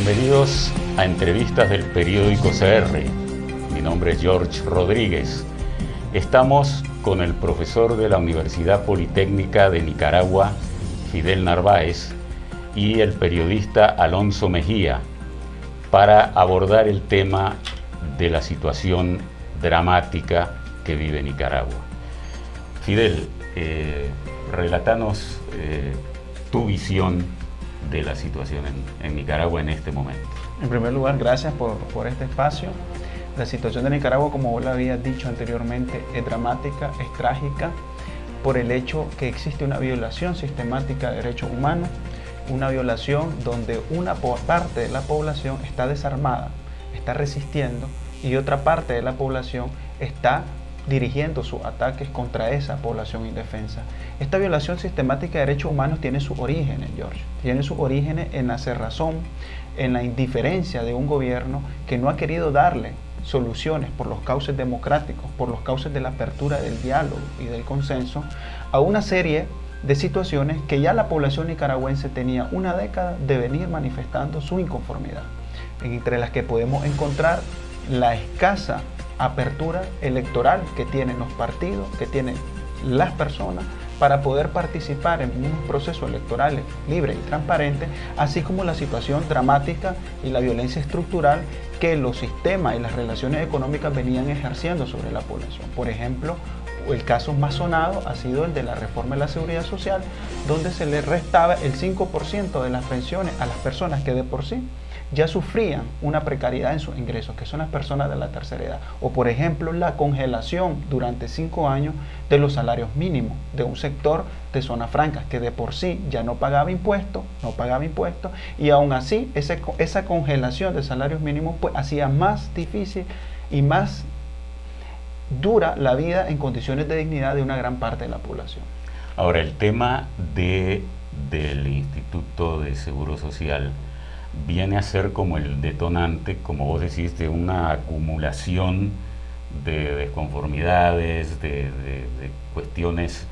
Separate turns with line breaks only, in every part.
Bienvenidos a entrevistas del periódico CR. Mi nombre es George Rodríguez. Estamos con el profesor de la Universidad Politécnica de Nicaragua, Fidel Narváez, y el periodista Alonso Mejía para abordar el tema de la situación dramática que vive Nicaragua. Fidel, relátanos tu visión de la situación en Nicaragua en este momento.
En primer lugar, gracias por este espacio. La situación de Nicaragua, como vos lo habías dicho anteriormente, es dramática, es trágica, por el hecho que existe una violación sistemática de derechos humanos, una violación donde una parte de la población está desarmada, está resistiendo, y otra parte de la población está dirigiendo sus ataques contra esa población indefensa. Esta violación sistemática de derechos humanos tiene sus orígenes, George. Tiene sus orígenes en la cerrazón, en la indiferencia de un gobierno que no ha querido darle soluciones por los cauces democráticos, por los cauces de la apertura del diálogo y del consenso, a una serie de situaciones que ya la población nicaragüense tenía una década de venir manifestando su inconformidad, entre las que podemos encontrar la escasa apertura electoral que tienen los partidos, que tienen las personas para poder participar en unos procesos electorales libres y transparentes, así como la situación dramática y la violencia estructural que los sistemas y las relaciones económicas venían ejerciendo sobre la población. Por ejemplo, el caso más sonado ha sido el de la reforma de la seguridad social, donde se le restaba el 5% de las pensiones a las personas que de por sí ya sufrían una precariedad en sus ingresos, que son las personas de la tercera edad. O por ejemplo, la congelación durante 5 años de los salarios mínimos de un sector de zonas francas que de por sí ya no pagaba impuestos, y aún así esa congelación de salarios mínimos pues hacía más difícil y más dura la vida en condiciones de dignidad de una gran parte de la población.
Ahora, el tema del Instituto de Seguro Social viene a ser como el detonante, como vos decís, de una acumulación de desconformidades, de cuestiones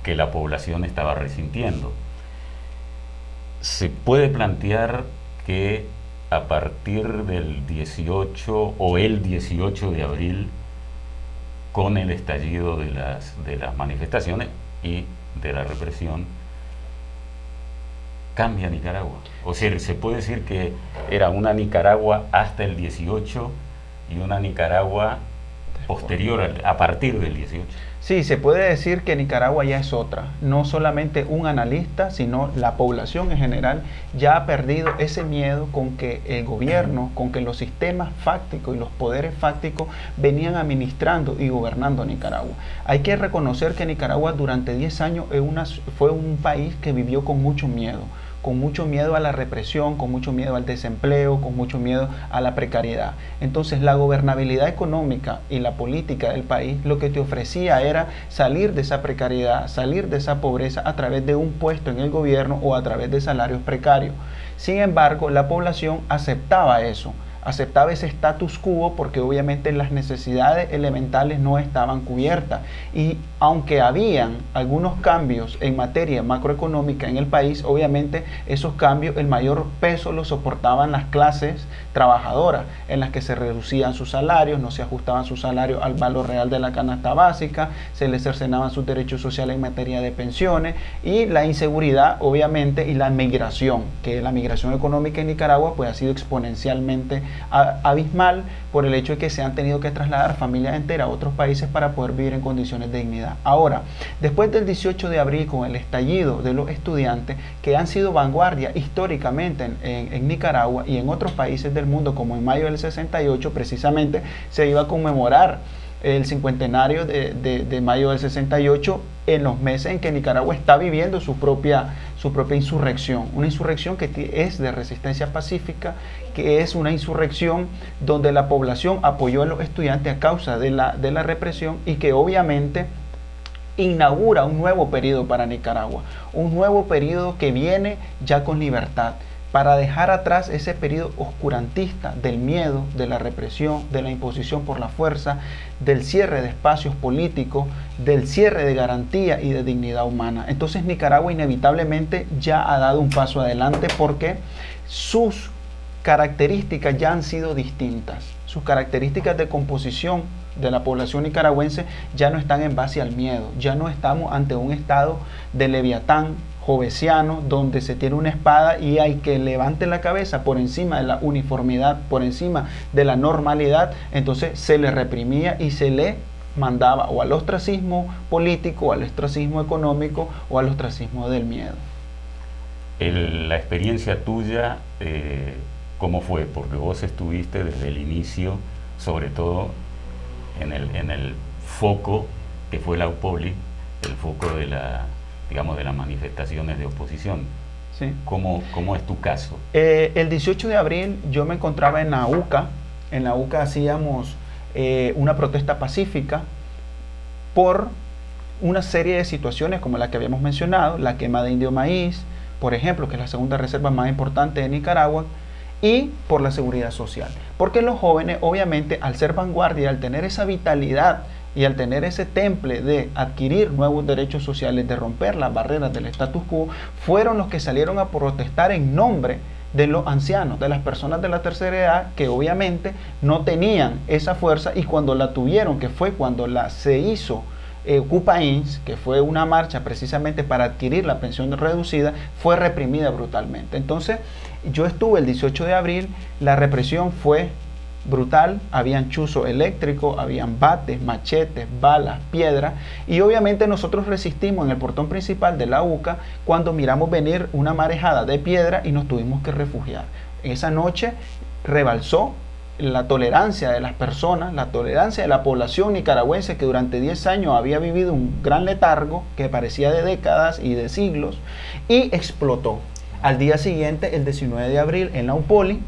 que la población estaba resintiendo. Se puede plantear que a partir del 18 o el 18 de abril, con el estallido de las manifestaciones y de la represión, cambia Nicaragua. O sea, se puede decir que era una Nicaragua hasta el 18 y una Nicaragua posterior a partir del 18.
Sí, se puede decir que Nicaragua ya es otra. No solamente un analista, sino la población en general ya ha perdido ese miedo con que el gobierno, con que los sistemas fácticos y los poderes fácticos venían administrando y gobernando a Nicaragua. Hay que reconocer que Nicaragua durante 10 años fue un país que vivió con mucho miedo a la represión, con mucho miedo al desempleo, con mucho miedo a la precariedad. Entonces la gobernabilidad económica y la política del país lo que te ofrecía era salir de esa precariedad, salir de esa pobreza a través de un puesto en el gobierno o a través de salarios precarios. Sin embargo, la población aceptaba eso, aceptaba ese status quo porque obviamente las necesidades elementales no estaban cubiertas, y aunque habían algunos cambios en materia macroeconómica en el país, obviamente esos cambios, el mayor peso lo soportaban las clases trabajadoras, en las que se reducían sus salarios, no se ajustaban sus salarios al valor real de la canasta básica, se les cercenaban sus derechos sociales en materia de pensiones, y la inseguridad obviamente, y la migración, que la migración económica en Nicaragua pues ha sido exponencialmente abismal por el hecho de que se han tenido que trasladar familias enteras a otros países para poder vivir en condiciones de dignidad. Ahora, después del 18 de abril, con el estallido de los estudiantes, que han sido vanguardia históricamente en Nicaragua y en otros países del mundo, como en mayo del 68, precisamente se iba a conmemorar el cincuentenario de mayo del 68, en los meses en que Nicaragua está viviendo su propia insurrección, una insurrección que es de resistencia pacífica, que es una insurrección donde la población apoyó a los estudiantes a causa de la represión, y que obviamente inaugura un nuevo periodo para Nicaragua, un nuevo periodo que viene ya con libertad, para dejar atrás ese periodo oscurantista del miedo, de la represión, de la imposición por la fuerza, del cierre de espacios políticos, del cierre de garantía y de dignidad humana. Entonces Nicaragua inevitablemente ya ha dado un paso adelante, porque sus características ya han sido distintas. Sus características de composición de la población nicaragüense ya no están en base al miedo, ya no estamos ante un estado de leviatán jovesiano donde se tiene una espada y hay que levante la cabeza por encima de la uniformidad, por encima de la normalidad. Entonces se le reprimía y se le mandaba o al ostracismo político, o al ostracismo económico, o al ostracismo del miedo.
La experiencia tuya, ¿cómo fue? Porque vos estuviste desde el inicio, sobre todo en el foco que fue la UPOLI, el foco de digamos, de las manifestaciones de oposición.
Sí.
¿Cómo es tu caso?
El 18 de abril yo me encontraba en la UCA. En la UCA hacíamos una protesta pacífica por una serie de situaciones como la que habíamos mencionado, la quema de indio maíz, por ejemplo, que es la segunda reserva más importante de Nicaragua, y por la seguridad social. Porque los jóvenes, obviamente, al ser vanguardia, al tener esa vitalidad y al tener ese temple de adquirir nuevos derechos sociales, de romper las barreras del status quo, fueron los que salieron a protestar en nombre de los ancianos, de las personas de la tercera edad, que obviamente no tenían esa fuerza, y cuando la tuvieron, que fue cuando se hizo Cupains, que fue una marcha precisamente para adquirir la pensión reducida, fue reprimida brutalmente. Entonces yo estuve el 18 de abril, la represión fue brutal, habían chuzo eléctrico, habían bates, machetes, balas, piedras, y obviamente nosotros resistimos en el portón principal de la UCA cuando miramos venir una marejada de piedra y nos tuvimos que refugiar. Esa noche rebalsó la tolerancia de las personas, la tolerancia de la población nicaragüense, que durante 10 años había vivido un gran letargo que parecía de décadas y de siglos, y explotó. Al día siguiente, el 19 de abril, en la UPOLI,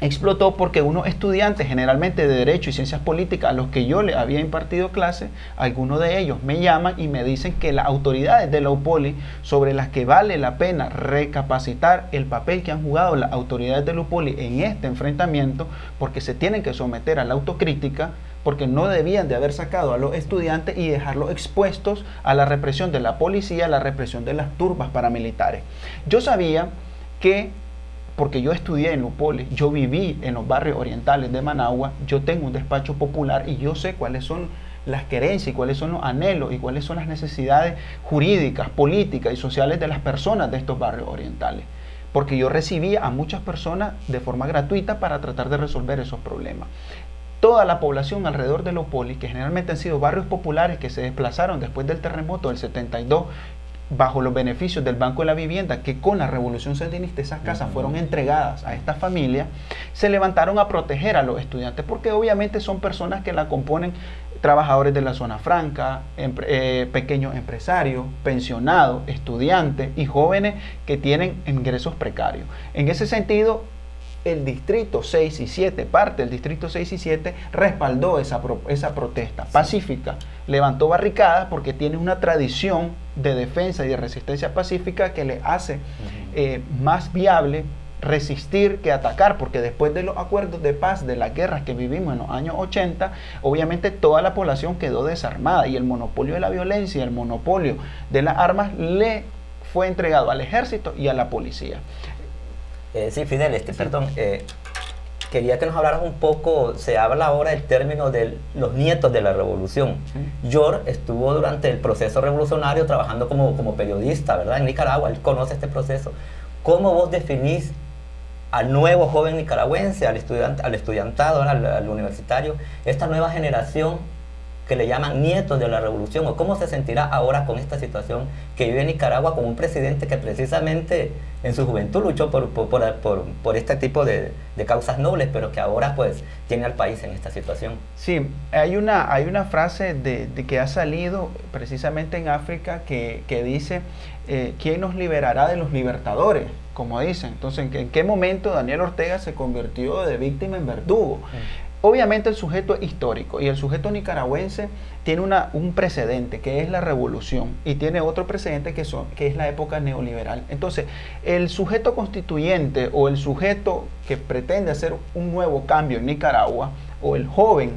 explotó porque unos estudiantes, generalmente de Derecho y Ciencias Políticas, a los que yo le había impartido clase, algunos de ellos me llaman y me dicen que las autoridades de la UPOLI, sobre las que vale la pena recapacitar el papel que han jugado las autoridades de la UPOLI en este enfrentamiento, porque se tienen que someter a la autocrítica, porque no debían de haber sacado a los estudiantes y dejarlos expuestos a la represión de la policía, a la represión de las turbas paramilitares. Yo sabía que, porque yo estudié en la UPOLI, yo viví en los barrios orientales de Managua, yo tengo un despacho popular y yo sé cuáles son las querencias y cuáles son los anhelos y cuáles son las necesidades jurídicas, políticas y sociales de las personas de estos barrios orientales. Porque yo recibía a muchas personas de forma gratuita para tratar de resolver esos problemas. Toda la población alrededor de la UPOLI, que generalmente han sido barrios populares que se desplazaron después del terremoto del 72, bajo los beneficios del Banco de la Vivienda, que con la Revolución Sandinista esas casas fueron entregadas a esta familia, se levantaron a proteger a los estudiantes, porque obviamente son personas que la componen trabajadores de la zona franca, pequeños empresarios, pensionados, estudiantes y jóvenes que tienen ingresos precarios. En ese sentido, el distrito 6 y 7, parte del distrito 6 y 7, respaldó esa protesta pacífica, levantó barricadas porque tiene una tradición de defensa y de resistencia pacífica que le hace más viable resistir que atacar, porque después de los acuerdos de paz, de las guerras que vivimos en los años 80, obviamente toda la población quedó desarmada y el monopolio de la violencia, el monopolio de las armas le fue entregado al ejército y a la policía.
Sí, Fidel, perdón, quería que nos hablaras un poco. Se habla ahora del término de los nietos de la revolución. George estuvo durante el proceso revolucionario trabajando como periodista, ¿verdad? En Nicaragua, él conoce este proceso. ¿Cómo vos definís al nuevo joven nicaragüense, al estudiantado, al universitario, esta nueva generación que le llaman nietos de la revolución? ¿O cómo se sentirá ahora con esta situación que vive Nicaragua con un presidente que precisamente en su juventud luchó por este tipo de causas nobles, pero que ahora pues tiene al país en esta situación?
Sí, hay una frase de que ha salido precisamente en África que dice ¿quién nos liberará de los libertadores? Como dicen. Entonces, ¿en qué momento Daniel Ortega se convirtió de víctima en verdugo? Obviamente el sujeto es histórico y el sujeto nicaragüense tiene un precedente que es la revolución y tiene otro precedente que es la época neoliberal. Entonces, el sujeto constituyente o el sujeto que pretende hacer un nuevo cambio en Nicaragua, o el joven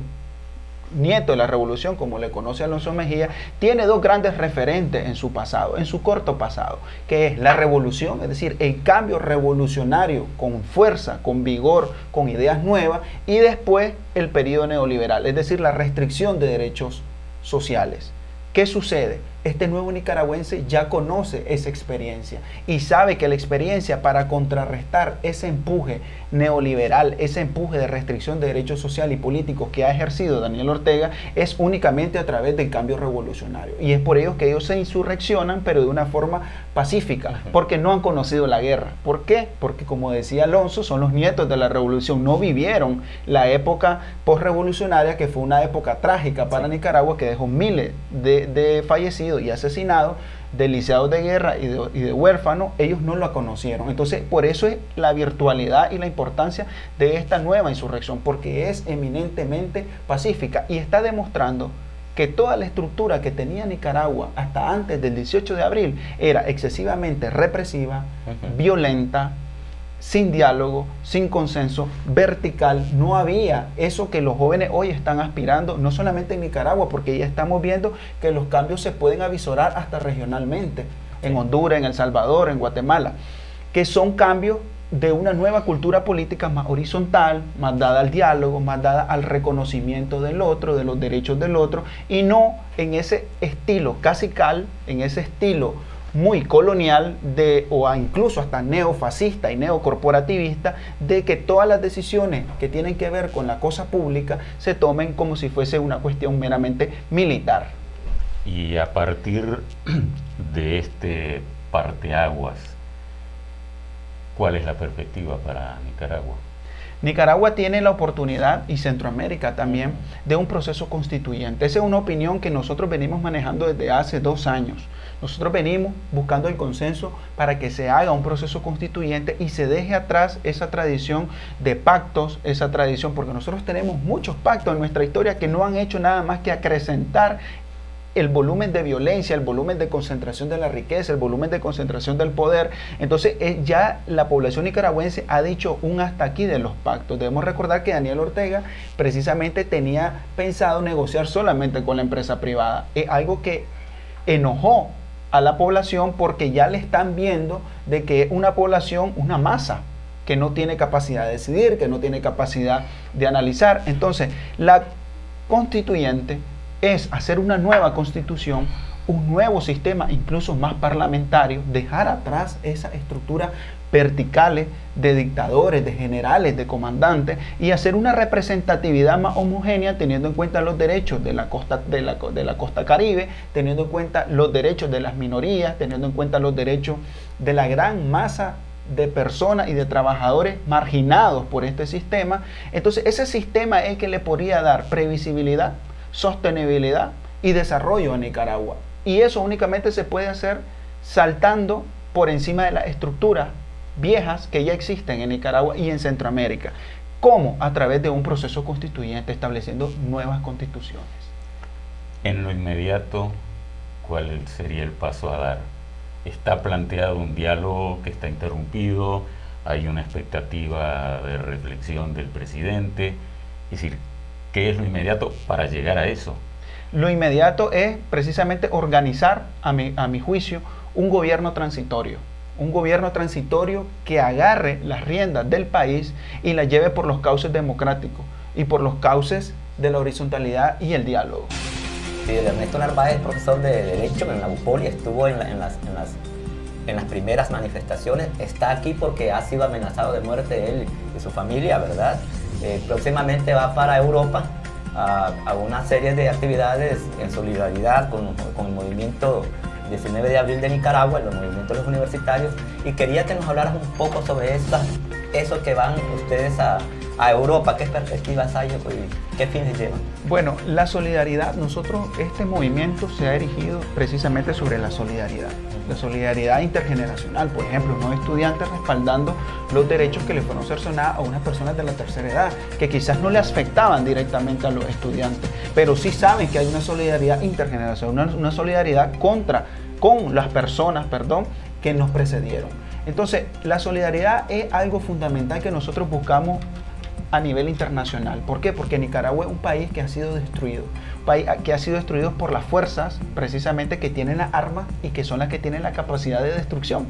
nieto de la revolución, como le conoce Alonso Mejía, tiene dos grandes referentes en su pasado, en su corto pasado, que es la revolución, es decir, el cambio revolucionario con fuerza, con vigor, con ideas nuevas, y después el periodo neoliberal, es decir, la restricción de derechos sociales. ¿Qué sucede? Este nuevo nicaragüense ya conoce esa experiencia y sabe que la experiencia para contrarrestar ese empuje neoliberal, ese empuje de restricción de derechos sociales y políticos que ha ejercido Daniel Ortega es únicamente a través del cambio revolucionario. Y es por ello que ellos se insurreccionan, pero de una forma pacífica, porque no han conocido la guerra. ¿Por qué? Porque, como decía Alonso, son los nietos de la revolución, no vivieron la época postrevolucionaria, que fue una época trágica para Nicaragua, que dejó miles de fallecidos y asesinados, de lisiados de guerra y de huérfanos. Ellos no lo conocieron. Entonces, por eso es la virtualidad y la importancia de esta nueva insurrección, porque es eminentemente pacífica y está demostrando que toda la estructura que tenía Nicaragua hasta antes del 18 de abril era excesivamente represiva, violenta, sin diálogo, sin consenso, vertical. No había eso que los jóvenes hoy están aspirando, no solamente en Nicaragua, porque ya estamos viendo que los cambios se pueden avisorar hasta regionalmente, en Honduras, en El Salvador, en Guatemala, que son cambios de una nueva cultura política más horizontal, más dada al diálogo, más dada al reconocimiento del otro, de los derechos del otro, y no en ese estilo cacical, en ese estilo muy colonial o incluso hasta neofascista y neocorporativista, de que todas las decisiones que tienen que ver con la cosa pública se tomen como si fuese una cuestión meramente militar.
Y a partir de este parteaguas, ¿cuál es la perspectiva para Nicaragua?
Nicaragua tiene la oportunidad, y Centroamérica también, de un proceso constituyente. Esa es una opinión que nosotros venimos manejando desde hace 2 años. Nosotros venimos buscando el consenso para que se haga un proceso constituyente y se deje atrás esa tradición de pactos, esa tradición, porque nosotros tenemos muchos pactos en nuestra historia que no han hecho nada más que acrecentar el volumen de violencia, el volumen de concentración de la riqueza, el volumen de concentración del poder. Entonces ya la población nicaragüense ha dicho un hasta aquí de los pactos. Debemos recordar que Daniel Ortega precisamente tenía pensado negociar solamente con la empresa privada. Es algo que enojó a la población, porque ya le están viendo de que es una población, una masa que no tiene capacidad de decidir, que no tiene capacidad de analizar. Entonces la constituyente es hacer una nueva constitución, un nuevo sistema incluso más parlamentario, dejar atrás esa estructura verticales de dictadores, de generales, de comandantes, y hacer una representatividad más homogénea, teniendo en cuenta los derechos de la costa caribe, teniendo en cuenta los derechos de las minorías, teniendo en cuenta los derechos de la gran masa de personas y de trabajadores marginados por este sistema. Entonces ese sistema es el que le podría dar previsibilidad, sostenibilidad y desarrollo a Nicaragua, y eso únicamente se puede hacer saltando por encima de las estructuras viejas que ya existen en Nicaragua y en Centroamérica. ¿Cómo? A través de un proceso constituyente, estableciendo nuevas constituciones.
En lo inmediato, ¿cuál sería el paso a dar? Está planteado un diálogo que está interrumpido, hay una expectativa de reflexión del presidente. Es decir, ¿qué es lo inmediato para llegar a eso?
Lo inmediato es precisamente organizar, a mi juicio, un gobierno transitorio. Un gobierno transitorio que agarre las riendas del país y las lleve por los cauces democráticos y por los cauces de la horizontalidad y el diálogo.
Sí, Ernesto Narváez, profesor de Derecho en la UPOL, estuvo en las primeras manifestaciones. Está aquí porque ha sido amenazado de muerte él y su familia, ¿verdad? Próximamente va para Europa a una serie de actividades en solidaridad con el movimiento 19 de abril de Nicaragua, los movimientos los universitarios, y quería que nos hablaras un poco sobre eso que van ustedes a Europa. ¿Qué perspectivas hay y qué fines llevan?
Bueno, la solidaridad, este movimiento se ha erigido precisamente sobre la solidaridad intergeneracional. Por ejemplo, unos estudiantes respaldando los derechos que le fueron cercenados a unas personas de la tercera edad, que quizás no le afectaban directamente a los estudiantes, pero sí saben que hay una solidaridad intergeneracional, una solidaridad con las personas, que nos precedieron. Entonces, la solidaridad es algo fundamental que nosotros buscamos a nivel internacional. ¿Por qué? Porque Nicaragua es un país que ha sido destruido. Un país que ha sido destruido por las fuerzas precisamente que tienen las armas y que son las que tienen la capacidad de destrucción.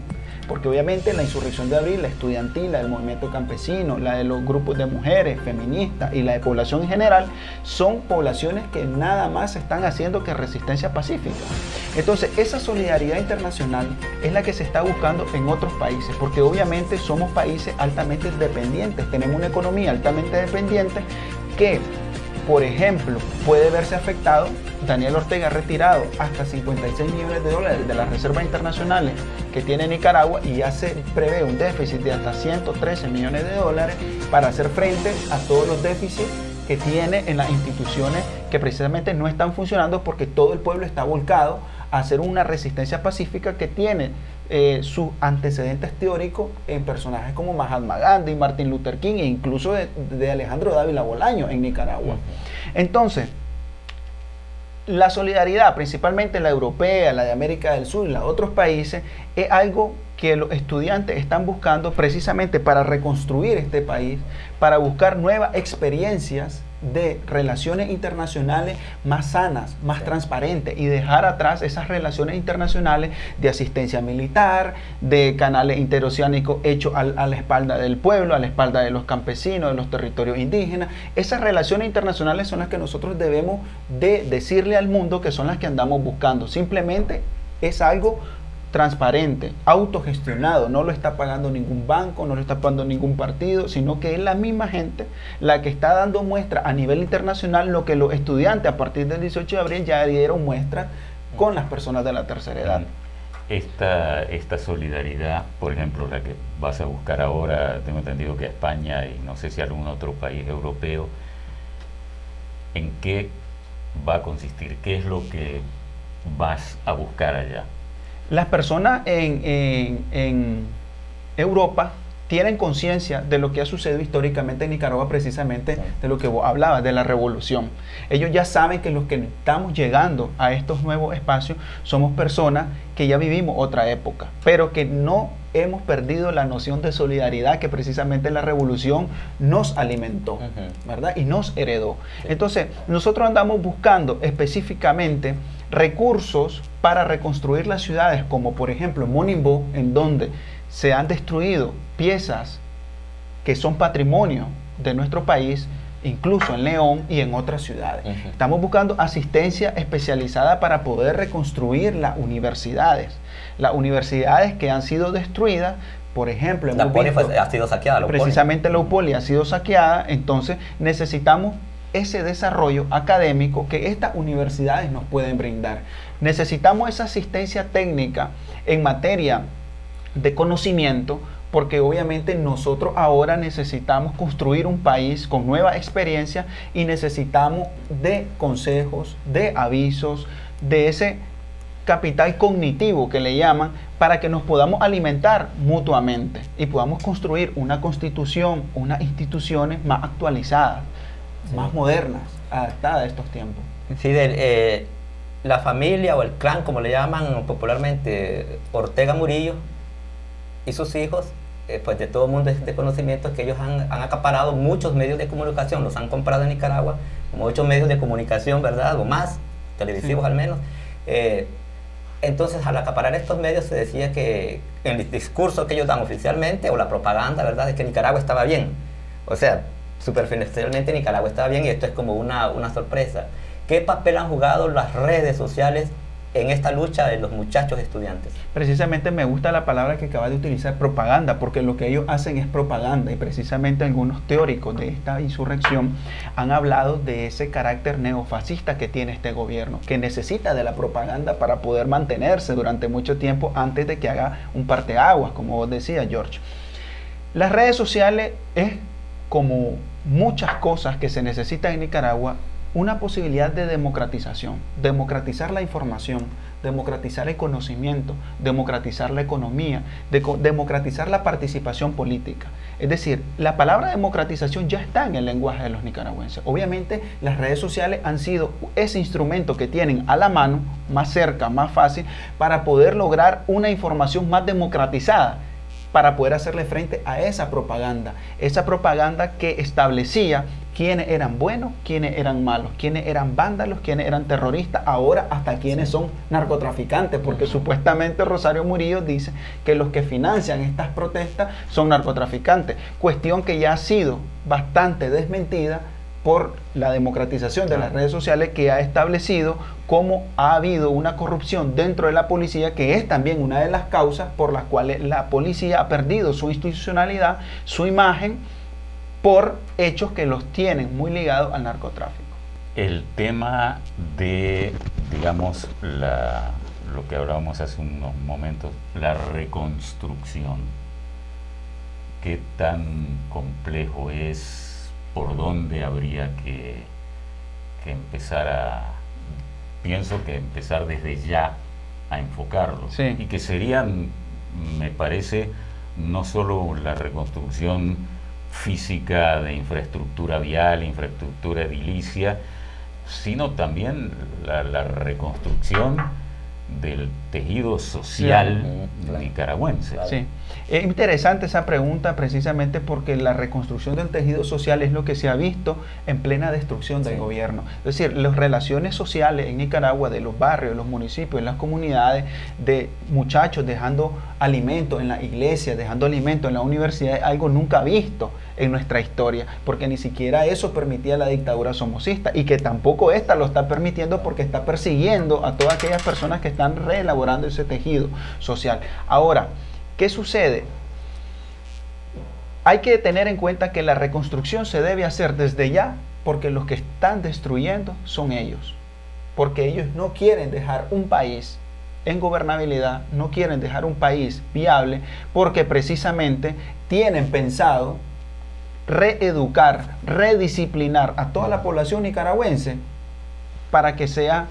Porque obviamente la insurrección de abril, la estudiantil, la del movimiento campesino, la de los grupos de mujeres, feministas y la de población en general, son poblaciones que nada más están haciendo que resistencia pacífica. Entonces, esa solidaridad internacional es la que se está buscando en otros países, porque obviamente somos países altamente dependientes, tenemos una economía altamente dependiente que, por ejemplo, puede verse afectado. Daniel Ortega ha retirado hasta 56 millones de dólares de las reservas internacionales que tiene Nicaragua y ya se prevé un déficit de hasta 113 millones de dólares para hacer frente a todos los déficits que tiene en las instituciones que precisamente no están funcionando porque todo el pueblo está volcado a hacer una resistencia pacífica que tiene sus antecedentes teóricos en personajes como Mahatma Gandhi, Martin Luther King e incluso de Alejandro Dávila Bolaño en Nicaragua. Entonces, la solidaridad, principalmente la europea, la de América del Sur y la de otros países, es algo que los estudiantes están buscando precisamente para reconstruir este país, para buscar nuevas experiencias de relaciones internacionales más sanas, más transparentes y dejar atrás esas relaciones internacionales de asistencia militar, de canales interoceánicos hechos a la espalda del pueblo, a la espalda de los campesinos, de los territorios indígenas. Esas relaciones internacionales son las que nosotros debemos de decirle al mundo que son las que andamos buscando. Simplemente es algo transparente, autogestionado, no lo está pagando ningún banco, no lo está pagando ningún partido, sino que es la misma gente la que está dando muestra a nivel internacional, lo que los estudiantes a partir del 18 de abril ya dieron muestra con las personas de la tercera edad.
Esta solidaridad, por ejemplo, la que vas a buscar ahora, tengo entendido que a España y no sé si algún otro país europeo, ¿en qué va a consistir? ¿Qué es lo que vas a buscar allá?
Las personas en Europa tienen conciencia de lo que ha sucedido históricamente en Nicaragua, precisamente de lo que vos hablabas, de la revolución. Ellos ya saben que los que estamos llegando a estos nuevos espacios somos personas que ya vivimos otra época, pero que no hemos perdido la noción de solidaridad que precisamente la revolución nos alimentó, ¿verdad? Y nos heredó. Entonces, nosotros andamos buscando específicamente recursos para reconstruir las ciudades, como por ejemplo Monimbo, en donde se han destruido piezas que son patrimonio de nuestro país, incluso en León y en otras ciudades. Estamos buscando asistencia especializada para poder reconstruir las universidades que han sido destruidas. Por ejemplo,
la Poli ha sido saqueada.
Precisamente la UPOLI ha sido saqueada, entonces necesitamos ese desarrollo académico que estas universidades nos pueden brindar. Necesitamos esa asistencia técnica en materia de conocimiento, porque obviamente nosotros ahora necesitamos construir un país con nueva experiencia y necesitamos de consejos, de avisos, de ese capital cognitivo que le llaman, para que nos podamos alimentar mutuamente y podamos construir una constitución, unas instituciones más actualizadas, más modernas, adaptadas a estos tiempos.
Fidel, la familia o el clan, como le llaman popularmente, Ortega Murillo y sus hijos, pues de todo el mundo es de conocimiento que ellos han acaparado muchos medios de comunicación, los han comprado en Nicaragua, como 8 medios de comunicación, ¿verdad? O más, televisivos sí, al menos. Entonces, al acaparar estos medios se decía que en el discurso que ellos dan oficialmente, o la propaganda, ¿verdad?, de que Nicaragua estaba bien. O sea, superficialmente Nicaragua estaba bien, y esto es como una sorpresa. ¿Qué papel han jugado las redes sociales en esta lucha de los muchachos estudiantes?
Precisamente me gusta la palabra que acabas de utilizar, propaganda, porque lo que ellos hacen es propaganda, y precisamente algunos teóricos de esta insurrección han hablado de ese carácter neofascista que tiene este gobierno, que necesita de la propaganda para poder mantenerse durante mucho tiempo antes de que haga un parteaguas, como vos decías, George. Las redes sociales es, como muchas cosas que se necesitan en Nicaragua, una posibilidad de democratización, democratizar la información, democratizar el conocimiento, democratizar la economía, democratizar la participación política. Es decir, la palabra democratización ya está en el lenguaje de los nicaragüenses. Obviamente, las redes sociales han sido ese instrumento que tienen a la mano, más cerca, más fácil, para poder lograr una información más democratizada, para poder hacerle frente a esa propaganda que establecía quiénes eran buenos, quiénes eran malos, quiénes eran vándalos, quiénes eran terroristas, ahora hasta quiénes son narcotraficantes, porque supuestamente Rosario Murillo dice que los que financian estas protestas son narcotraficantes, cuestión que ya ha sido bastante desmentida por la democratización de las redes sociales, que ha establecido cómo ha habido una corrupción dentro de la policía, que es también una de las causas por las cuales la policía ha perdido su institucionalidad, su imagen, por hechos que los tienen muy ligados al narcotráfico.
El tema de, digamos, lo que hablábamos hace unos momentos, la reconstrucción, ¿qué tan complejo es? ¿Por dónde habría que empezar pienso que empezar desde ya a enfocarlo?
Sí.
Y que serían, me parece, no solo la reconstrucción física de infraestructura vial, infraestructura edilicia, sino también la reconstrucción del tejido social nicaragüense.
Sí. Es interesante esa pregunta precisamente porque la reconstrucción del tejido social es lo que se ha visto en plena destrucción del gobierno. Es decir, las relaciones sociales en Nicaragua, de los barrios, de los municipios, en las comunidades, de muchachos dejando alimentos en la iglesia, dejando alimentos en la universidad, es algo nunca visto en nuestra historia, porque ni siquiera eso permitía la dictadura somocista, y que tampoco esta lo está permitiendo porque está persiguiendo a todas aquellas personas que están reelaborando ese tejido social. Ahora, ¿qué sucede? Hay que tener en cuenta que la reconstrucción se debe hacer desde ya, porque los que están destruyendo son ellos, porque ellos no quieren dejar un país en gobernabilidad, no quieren dejar un país viable, porque precisamente tienen pensado reeducar, redisciplinar a toda la población nicaragüense para que sea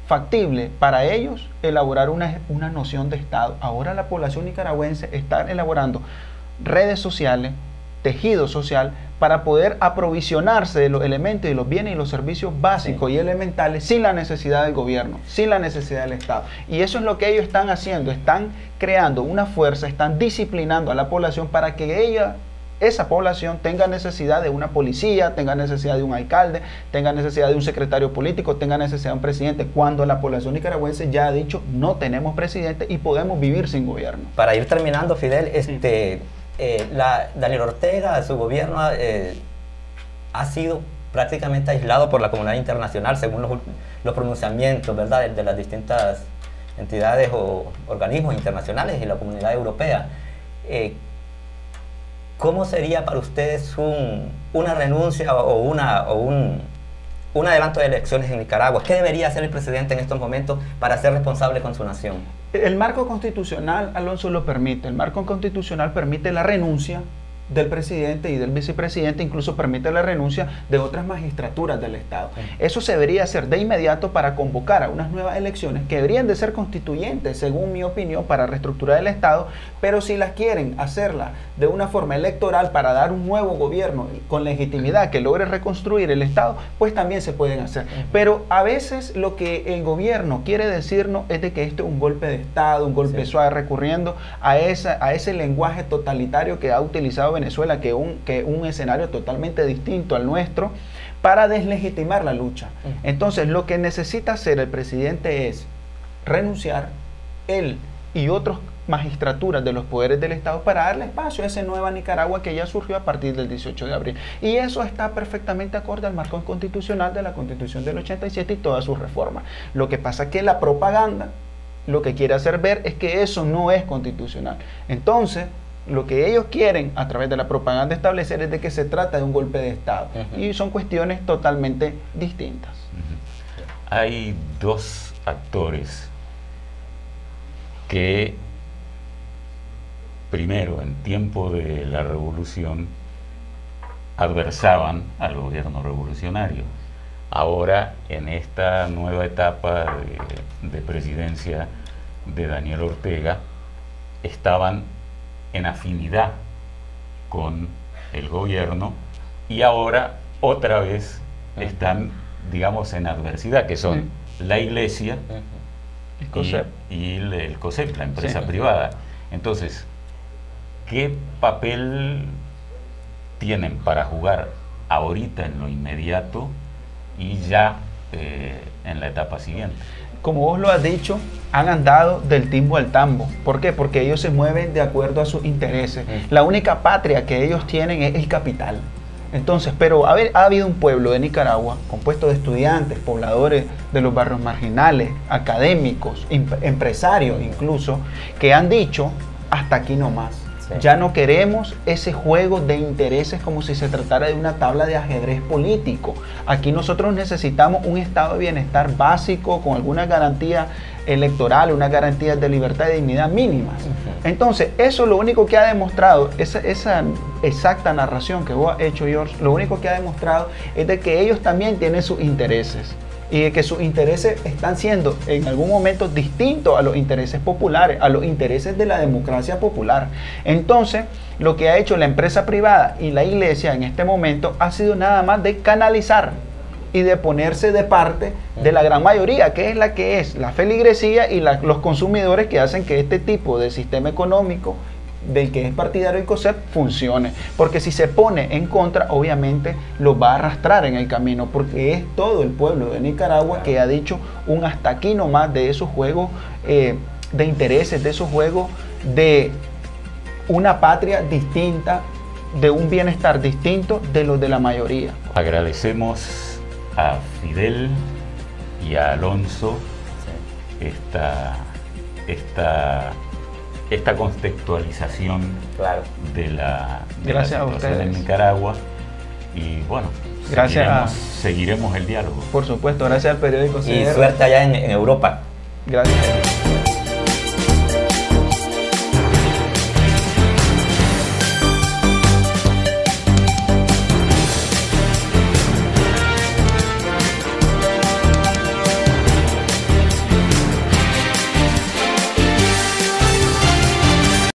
factible para ellos elaborar una noción de Estado. Ahora la población nicaragüense está elaborando redes sociales, tejido social, para poder aprovisionarse de los elementos y los bienes y los servicios básicos y elementales sin la necesidad del gobierno, sin la necesidad del Estado. Y eso es lo que ellos están haciendo, están creando una fuerza, están disciplinando a la población para que esa población tenga necesidad de una policía, tenga necesidad de un alcalde, tenga necesidad de un secretario político, tenga necesidad de un presidente, cuando la población nicaragüense ya ha dicho no tenemos presidente y podemos vivir sin gobierno.
Para ir terminando, Fidel, Daniel Ortega, su gobierno ha sido prácticamente aislado por la comunidad internacional, según los pronunciamientos, ¿verdad?, de las distintas entidades o organismos internacionales y la comunidad europea. ¿Cómo sería para ustedes una renuncia o un adelanto de elecciones en Nicaragua? ¿Qué debería hacer el presidente en estos momentos para ser responsable con su nación?
El marco constitucional, Alonso, lo permite. El marco constitucional permite la renuncia del presidente y del vicepresidente, incluso permite la renuncia de otras magistraturas del Estado. Eso se debería hacer de inmediato para convocar a unas nuevas elecciones que deberían de ser constituyentes, según mi opinión, para reestructurar el Estado, pero si las quieren hacerla de una forma electoral para dar un nuevo gobierno con legitimidad que logre reconstruir el Estado, pues también se pueden hacer. Pero a veces lo que el gobierno quiere decirnos es de que esto es un golpe de Estado, un golpe suave, recurriendo a ese lenguaje totalitario que ha utilizado Venezuela, que es un escenario totalmente distinto al nuestro, para deslegitimar la lucha. Entonces, lo que necesita hacer el presidente es renunciar, él y otros magistraturas de los poderes del Estado, para darle espacio a esa nueva Nicaragua que ya surgió a partir del 18 de abril. Y eso está perfectamente acorde al marco constitucional de la Constitución del 87 y todas sus reformas. Lo que pasa es que la propaganda lo que quiere hacer ver es que eso no es constitucional. Entonces, lo que ellos quieren a través de la propaganda establecer es de que se trata de un golpe de Estado. Y son cuestiones totalmente distintas.
Hay dos actores que primero, en tiempo de la revolución, adversaban al gobierno revolucionario. Ahora, en esta nueva etapa de presidencia de Daniel Ortega, estaban en afinidad con el gobierno y ahora otra vez están, digamos, en adversidad, que son la iglesia y el COSEP, la empresa privada. Entonces, ¿qué papel tienen para jugar ahorita en lo inmediato y ya en la etapa siguiente?
Como vos lo has dicho, han andado del timbo al tambo. ¿Por qué? Porque ellos se mueven de acuerdo a sus intereses. La única patria que ellos tienen es el capital. Entonces, pero ha habido un pueblo de Nicaragua compuesto de estudiantes, pobladores de los barrios marginales, académicos, empresarios incluso, que han dicho, hasta aquí no más. Sí. Ya no queremos ese juego de intereses como si se tratara de una tabla de ajedrez político. Aquí nosotros necesitamos un estado de bienestar básico con alguna garantía electoral, una garantía de libertad y dignidad mínimas. Entonces, eso lo único que ha demostrado, esa exacta narración que vos has hecho, George, lo único que ha demostrado es de que ellos también tienen sus intereses y de que sus intereses están siendo en algún momento distintos a los intereses populares, a los intereses de la democracia popular. Entonces, lo que ha hecho la empresa privada y la iglesia en este momento ha sido nada más de canalizar y de ponerse de parte de la gran mayoría, que es la feligresía y los consumidores que hacen que este tipo de sistema económico del que es partidario el COSEP funcione. Porque si se pone en contra, obviamente lo va a arrastrar en el camino, porque es todo el pueblo de Nicaragua que ha dicho un hasta aquí nomás de esos juegos de intereses, de esos juegos de una patria distinta, de un bienestar distinto de los de la mayoría.
Agradecemos a Fidel y a Alonso esta contextualización, claro, de la situación en Nicaragua, y bueno, seguiremos el diálogo.
Por supuesto, gracias al periódico.
Y suerte allá en Europa.
Gracias.